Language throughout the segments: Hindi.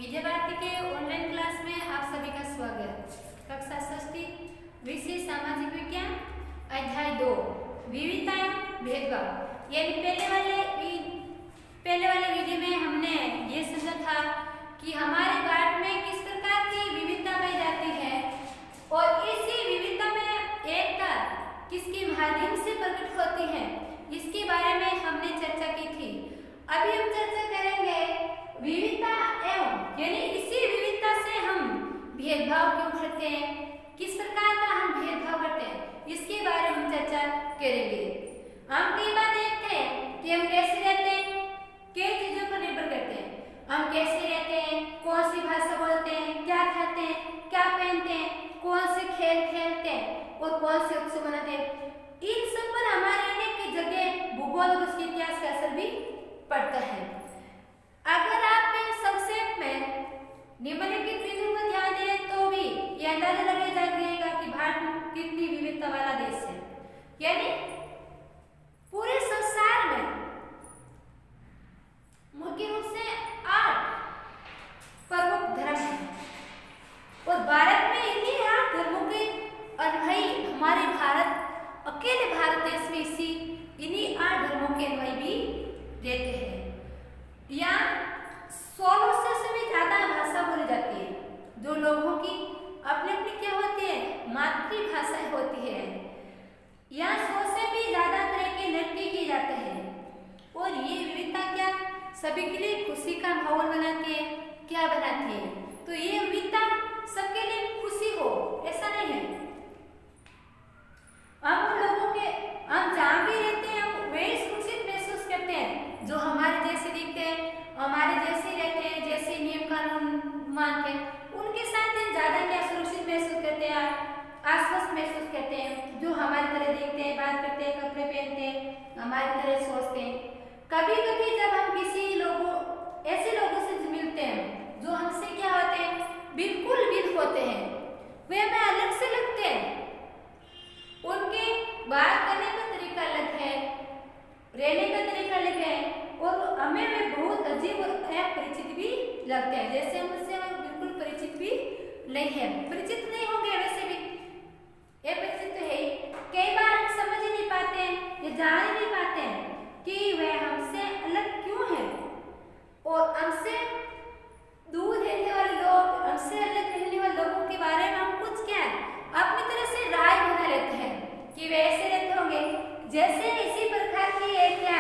विजय भारती के ऑनलाइन क्लास में आप सभी का स्वागत। कक्षा षष्ठी विषय सामाजिक विज्ञान अध्याय 2 विविधताएं भेदभाव। यानी पहले वाले वीडियो में हमने ये समझा था कि हमारे भारत में किस प्रकार की विविधता पाई जाती है और इसी विविधता में एकता किसके माध्यम से प्रकट होती है, इसके बारे में हमने चर्चा की थी। अभी हम चर्चा करेंगे विविधता एवं यानी इसी विविधता से हम भेदभाव क्यों करते हैं, किस प्रकार का हम भेदभाव करते हैं, इसके बारे में हम चर्चा करेंगे। हम कई बार देखते हैं कि हम कैसे रहते हैं, कई चीजों पर निर्भर करते हैं। हम कैसे रहते हैं, कौन सी भाषा बोलते हैं, क्या खाते हैं, क्या पहनते हैं, कौन से खेल खेलते हैं और कौन से उत्सव मनाते हैं, इन सब पर हमारे रहने की जगह भूगोल और उसके इतिहास का असर भी पड़ता है। अगर आप संक्षेप में निम्नलिखित बिंदुओं पर ध्यान दें तो भी यह अंदाजा लगाया जाएगा कि भारत कितनी विविधता वाला देश है। यानी पूरे संसार में मुख्य रूप से 8 प्रमुख धर्म हैं और भारत में इन्हीं 8 धर्मों के अनुयायी हमारे अकेले भारत देश में इन्हीं 8 धर्मों के अनुयायी भी रहते हैं। यहाँ 1600 से भी ज्यादा भाषा बोली जाती है, जो लोगों की अपनी अपनी क्या होती है, मातृभाषाएं होती है। यहाँ 100 से भी ज्यादा तरह के नृत्य किए जाते हैं और ये विविधता क्या सभी के लिए खुशी का माहौल बनाती है, क्या बनाती है। तो ये विविधता सबके लिए खुशी हो ऐसा नहीं है। हम जहाँ भी रहते हैं हम वही सुरक्षित महसूस करते हैं, जो हमारे जैसे दिखते हैं, हमारे जैसे रहते हैं, जैसे नियम कानून मानते हैं, उनके साथ हम ज्यादा क्या सुरक्षित महसूस करते हैं, आश्वस्त महसूस करते हैं। जो हमारी तरह देखते हैं, बात करते हैं, कपड़े पहनते हैं, हमारी तरह सोचते हैं। कभी कभी जब हम ऐसे लोगों से मिलते हैं जो हमसे क्या होते हैं, बिल्कुल भिन्न होते हैं, वे हमें अलग से लगते हैं, उनके बात करने का तरीका अलग है, रहने का तरीका अलग है और हमें वे बहुत अजीब और अपरिचित भी लगते हैं, जैसे हम उससे बिल्कुल परिचित भी नहीं है। परिचित नहीं होंगे वैसे भी, ये परिचित तो है ही। कई बार हम समझ ही नहीं पाते हैं या जान ही नहीं पाते हैं कि वह हमसे अलग क्यों है और हमसे दूर रहने वाले लोग, हमसे अलग रहने वाले लोगों के बारे में हम कुछ क्या है अपनी तरह से राय बना लेते हैं कि वे ऐसे रहते होंगे जैसे इसी प्रकार की एक क्या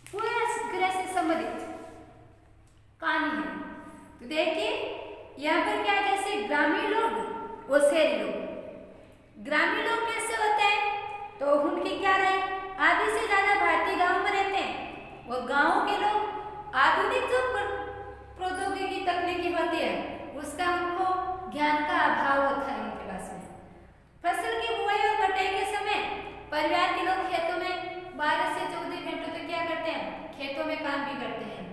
पूरा ग्रह से संबंधित कहानी है। तो देखिए यहाँ पर क्या, जैसे ग्रामीण लोग और शहरी लोग। ग्रामीण लोग कैसे होते हैं तो उनकी क्या राय, आधे से ज्यादा भारतीय गांव में रहते हैं और गांव के लोग आधुनिक जो प्रौद्योगिकी तकनीकी होती है उसका उनको ज्ञान का अभाव होता है उनके पास में। फसल की बुआई और कटाई के समय परिवार के लोग खेतों में 12 से 14 घंटों तक क्या करते हैं, खेतों में काम भी करते हैं।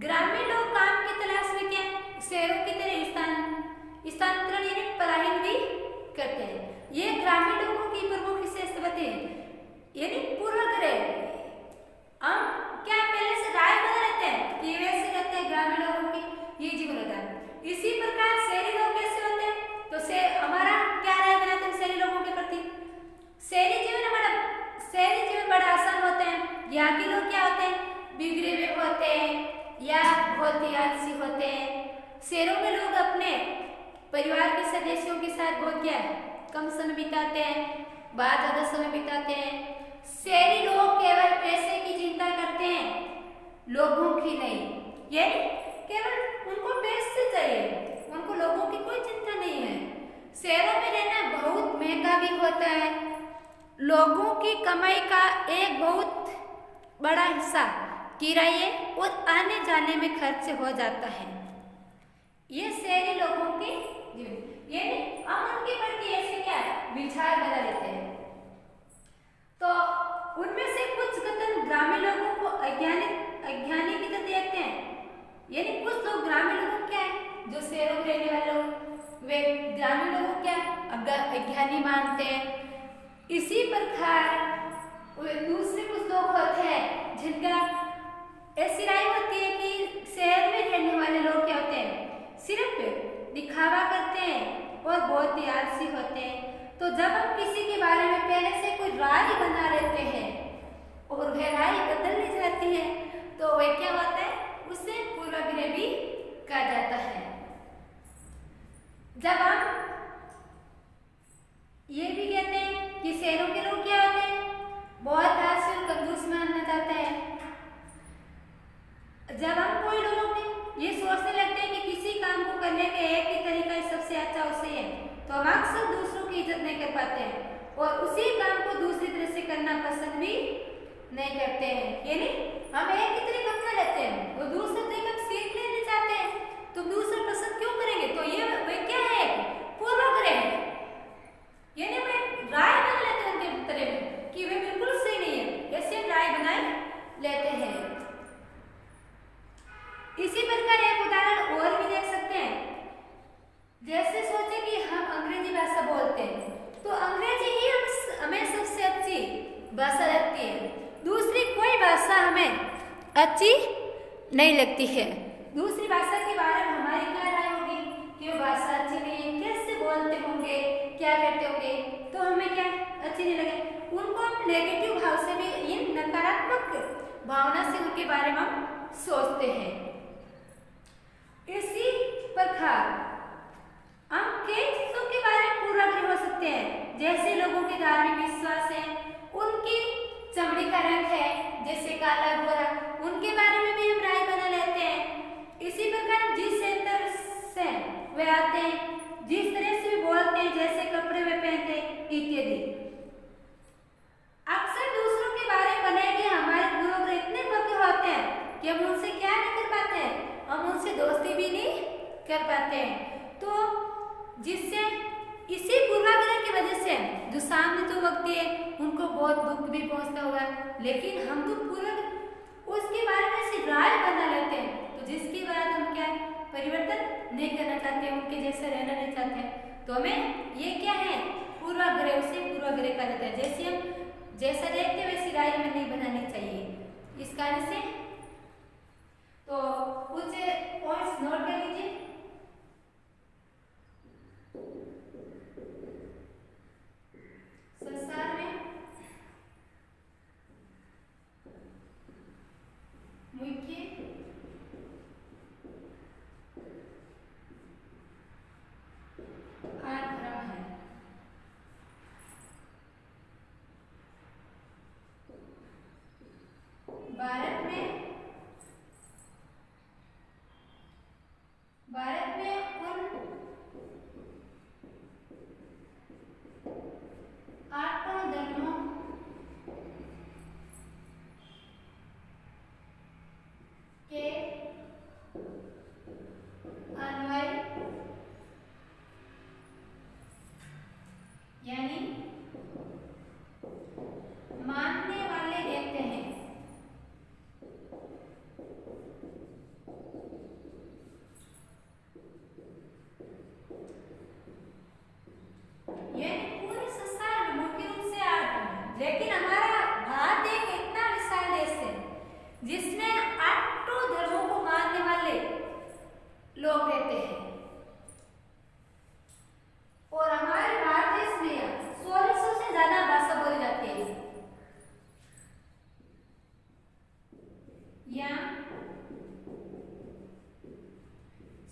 ग्रामीण लोग काम की तलाश में क्या शहरों की तरह स्थानांतरण यानी पलायन भी करते हैं। ये ग्रामीण लोगों की प्रमुख विशेषता है, यानी पूर्वाग्रह। हम क्या पहले से राय बना रहते हैं कि वैसे रहते हैं ग्रामीण लोगों की, ये जीवन होता है। इसी प्रकार शहरी लोग कैसे होते हैं तो हमारा क्या राय बनाते हैं शहरी लोगों के प्रति। शहरी जीवन बड़ा आसान होता है। यहाँ के लोग क्या होते हैं, बिगड़े हुए होते हैं या बहुत ही आलसी होते हैं। शहरों में लोग अपने परिवार के सदस्यों के साथ बहुत क्या कम समय बिताते हैं, बहुत ज्यादा समय बिताते हैं। शहरी लोग केवल पैसे की चिंता करते हैं, लोगों की नहीं। यानी केवल उनको पैसे चाहिए, उनको लोगों की कोई चिंता नहीं है। शहरों में रहना बहुत महंगा भी होता है, लोगों की कमाई का एक बहुत बड़ा हिस्सा किराए और आने जाने में खर्च हो जाता है। ये शहरी लोगों के जीवन, यानी हम उनके प्रति ऐसे क्या विचार बना लेते हैं। तो उनमें से कुछ कथन ग्रामीण लोगों को अज्ञानी की तरह देखते हैं। यानी कुछ लोग ग्रामीण लोग क्या है जो शहरों में रहने वाले लोग, वे ग्रामीण लोगों क्या अज्ञानी मानते हैं। इसी प्रकार दूसरे कुछ लोग होते हैं जिनका ऐसी राय होती है कि शहर में रहने गहराई बदलने जाती है तो वह क्या होता है, उसे पूर्वाग्रह भी कहा जाता है। जब हम ये भी कहते हैं कि शहरों के लोग क्या होते हैं, बहुत आलसी और कंजूस माना जाता है। जब हम कोई लोगों के ये सोचने लगते हैं कि किसी काम को करने का एक ही तरीका सबसे अच्छा उसे है, तो हम अक्सर दूसरों की इज्जत नहीं कर पाते हैं और उसी काम को दूसरी तरह से करना पसंद भी नहीं करते हैं। यानी हम एक ही तरीका अपना लेते हैं और दूसरा तरीका सीख लेना चाहते हैं, तो दूसरा पसंद क्यों करेंगे? तो ये वे क्या है, पूर्वाग्रह है। यानी वे राय बना लेते हैं उनके तरह में कि वे बिल्कुल सही नहीं है, ऐसे राय बनाए लेते हैं। इसी प्रकार एक उदाहरण और भी देख सकते हैं। जैसे सोचे कि हम अंग्रेजी भाषा बोलते हैं तो अंग्रेजी ही हमें सबसे अच्छी भाषा लगती है, दूसरी कोई भाषा हमें अच्छी नहीं लगती है। दूसरी भाषा के बारे में हमारी क्या राय होगी कि वो भाषा अच्छी नहीं है, कैसे बोलते होंगे, क्या करते होंगे, तो हमें क्या अच्छी नहीं लगे। उनको हम नेगेटिव भाव से भी, ये नकारात्मक भावना से उनके बारे में हम सोचते हैं। इसी प्रकार हम कई चीजों के बारे में पूर्वाग्रह हो सकते हैं, जैसे लोगों के धार्मिक विश्वास है, उनकी चमड़ी का रंग है जैसे काला गोरा, उनके बारे में भी हम राय बना लेते हैं। इसी प्रकार जिस क्षेत्र से वे आते हैं, जिस तरह से वे बोलते हैं, जैसे कपड़े वे पहनते हैं इत्यादि, अक्सर दूसरों के बारे में बने गए हमारे पूर्वाग्रह इतने पक्के होते हैं कि हम उनसे क्या नहीं कर पाते हैं, हम उनसे दोस्ती भी नहीं कर पाते हैं। तो जिससे इसी पूर्वाग्रह की वजह से जो सामने जो व्यक्ति है उनको बहुत दुख भी पहुंचता होगा, लेकिन हम तो पूरा उसके बारे में से राय बना लेते हैं, तो जिसके बाद हम क्या परिवर्तन नहीं करना चाहते, उनके जैसे रहना नहीं चाहते, तो हमें ये क्या है, पूर्वाग्रह, उसे पूर्वाग्रह कहा जाता है। जैसे हम जैसा देखते हैं वैसी राय हमें नहीं बनानी चाहिए। इस कारण से तो कुछ पॉइंट्स नोट कर लीजिए। संसार में मुख्य 8 धर्म है। भारत में उन 8 धर्मों के अनुयायी यानी मानने वाले कहते हैं। पूरे संसार में मुख्य रूप से 8 है, लेकिन हमारा भारत एक इतना विशाल देश है जिसमें 8 धर्मों को मानने वाले लोग रहते हैं और हमारे भारत देश में 1600 से ज्यादा भाषा बोली जाती है। यहाँ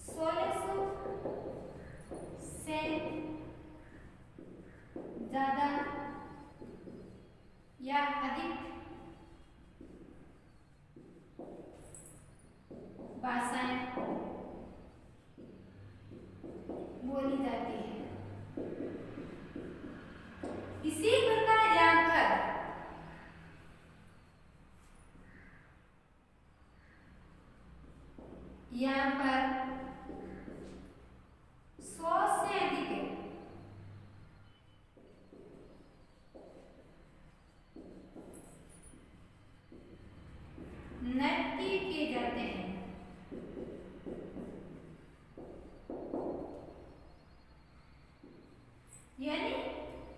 1600 से ज्यादा या अधिक भाषाएं बोली जाती है। इसी प्रकार यहाँ पर 100 से अधिक नृत्य किए जाते हैं। यानी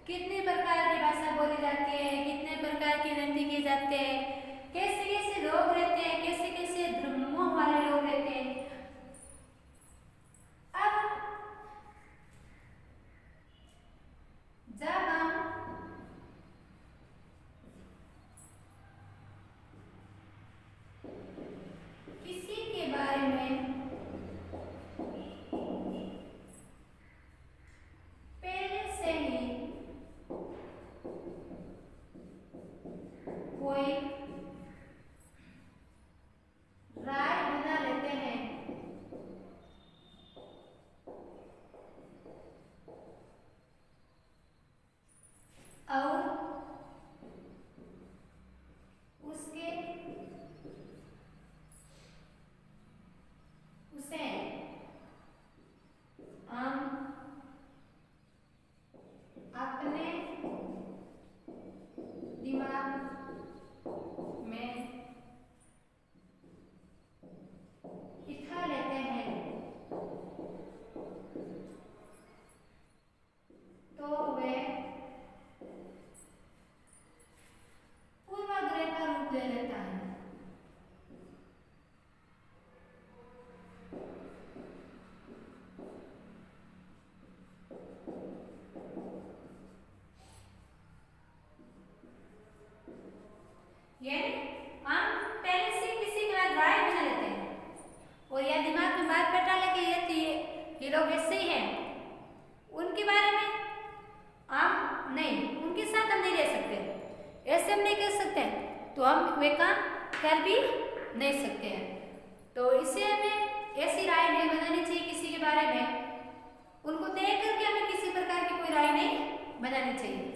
कितने प्रकार की भाषा बोली जाती है, कितने प्रकार के नृत्य किए जाते हैं, कैसे कैसे लोग रहते हैं, कैसे कैसे धर्मों वाले लोग रहते हैं। अब जब हम यानी हम पहले से किसी के बाद राय बना लेते हैं और यह दिमाग में बात बैठा लेके ये लोग ऐसे ही हैं, उनके बारे में हम नहीं, उनके साथ हम नहीं रह सकते, ऐसे हम नहीं कर सकते, तो हम वे काम कर भी नहीं सकते हैं। तो इससे हमें ऐसी राय नहीं बनानी चाहिए किसी के बारे में, उनको देख करके हमें किसी प्रकार की कोई राय नहीं बनानी चाहिए।